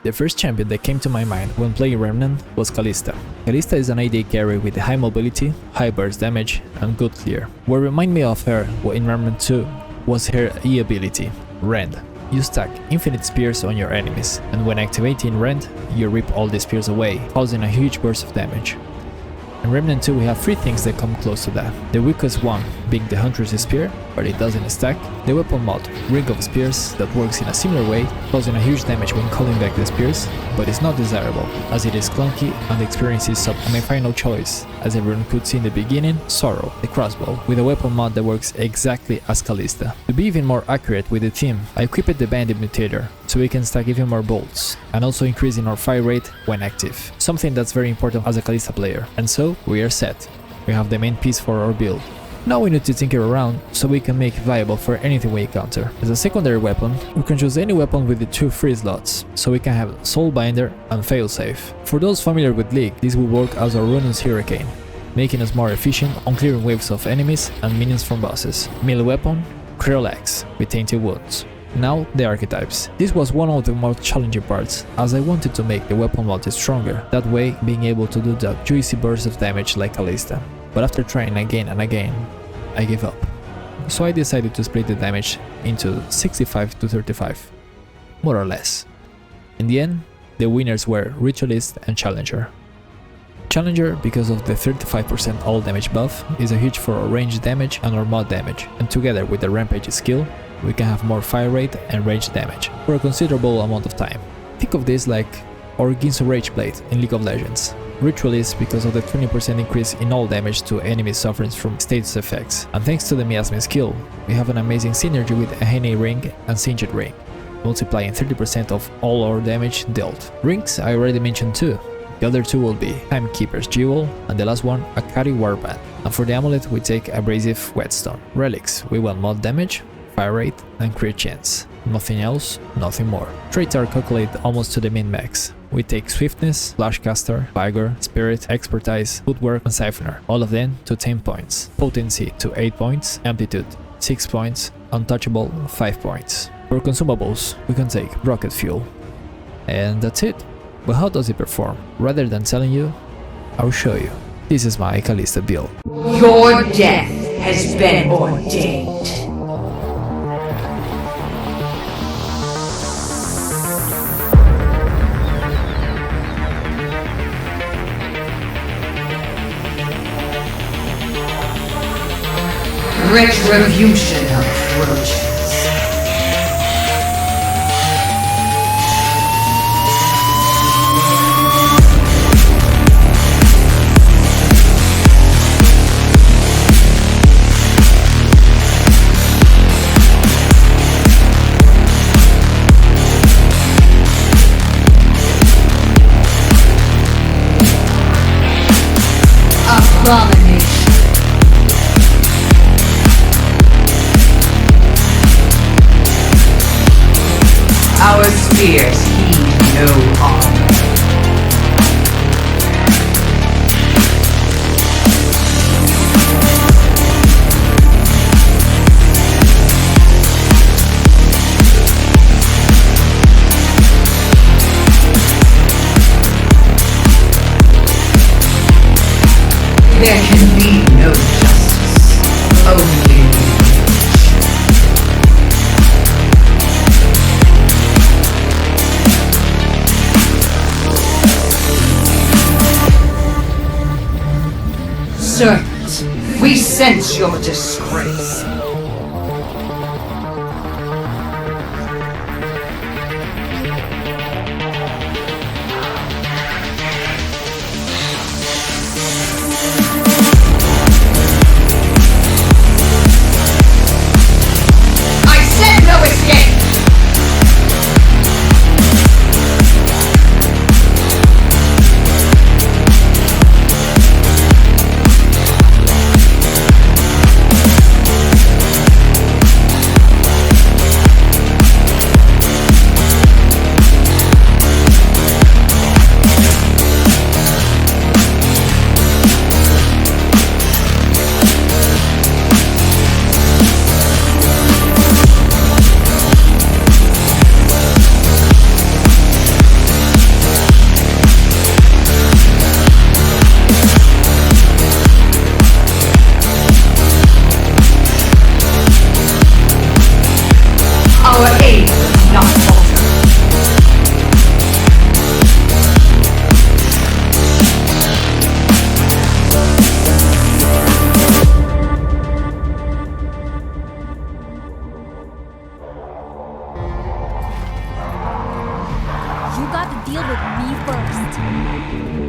The first champion that came to my mind when playing Remnant was Kalista. Kalista is an AD carry with high mobility, high burst damage and good clear. What reminded me of her in Remnant 2 was her E ability, Rend. You stack infinite spears on your enemies, and when activating Rend, you rip all the spears away, causing a huge burst of damage. In Remnant 2 we have 3 things that come close to that. The weakest one being the Hunter's Spear, but it doesn't stack. The weapon mod, Ring of Spears, that works in a similar way, causing a huge damage when calling back the spears, but it's not desirable, as it is clunky and the experience is sub. My final choice, as everyone could see in the beginning, Sorrow, the crossbow, with a weapon mod that works exactly as Kalista. To be even more accurate with the team, I equipped the Bandit Mutator, so we can stack even more bolts, and also increasing our fire rate when active, something that's very important as a Kalista player. And so, we are set. We have the main piece for our build. Now we need to tinker around so we can make it viable for anything we encounter. As a secondary weapon, we can choose any weapon with the 2 free slots, so we can have Soulbinder and Failsafe. For those familiar with League, this will work as our Runus Hurricane, making us more efficient on clearing waves of enemies and minions from bosses. Melee weapon, Krill Axe with Tainted Wounds. Now the archetypes. This was one of the most challenging parts, as I wanted to make the weapon mod stronger, that way being able to do that juicy burst of damage like Kalista. But after trying again and again, I gave up. So I decided to split the damage into 65 to 35, more or less. In the end, the winners were Ritualist and Challenger. Challenger, because of the 35% all damage buff, is a huge for our range damage and our mod damage, and together with the Rampage skill, we can have more fire rate and range damage for a considerable amount of time. Think of this like our Ginsu Rage Blade in League of Legends. Ritualist because of the 20% increase in all damage to enemies suffering from status effects, and thanks to the Miasma skill, we have an amazing synergy with Ahene Ring and Singed Ring, multiplying 30% of all our damage dealt. Rings I already mentioned too. The other 2 will be Timekeeper's Jewel and the last one Akari Warband. And for the amulet we take Abrasive Whetstone. Relics, we want mod damage, fire rate and crit chance. Nothing else, nothing more. Traits are calculated almost to the min max. We take Swiftness, Flashcaster, Vigor, Spirit, Expertise, Footwork and Siphoner, all of them to 10 points. Potency to 8 points, Amplitude 6 points, Untouchable 5 points. For consumables, we can take Rocket Fuel. And that's it. But how does it perform? Rather than telling you, I'll show you. This is my Kalista build. Your death has been ordained. Retribution approaches. Abomination. Our spears heed no harm. There can be no justice, only servant, we sense your disgrace. I said no escape! first.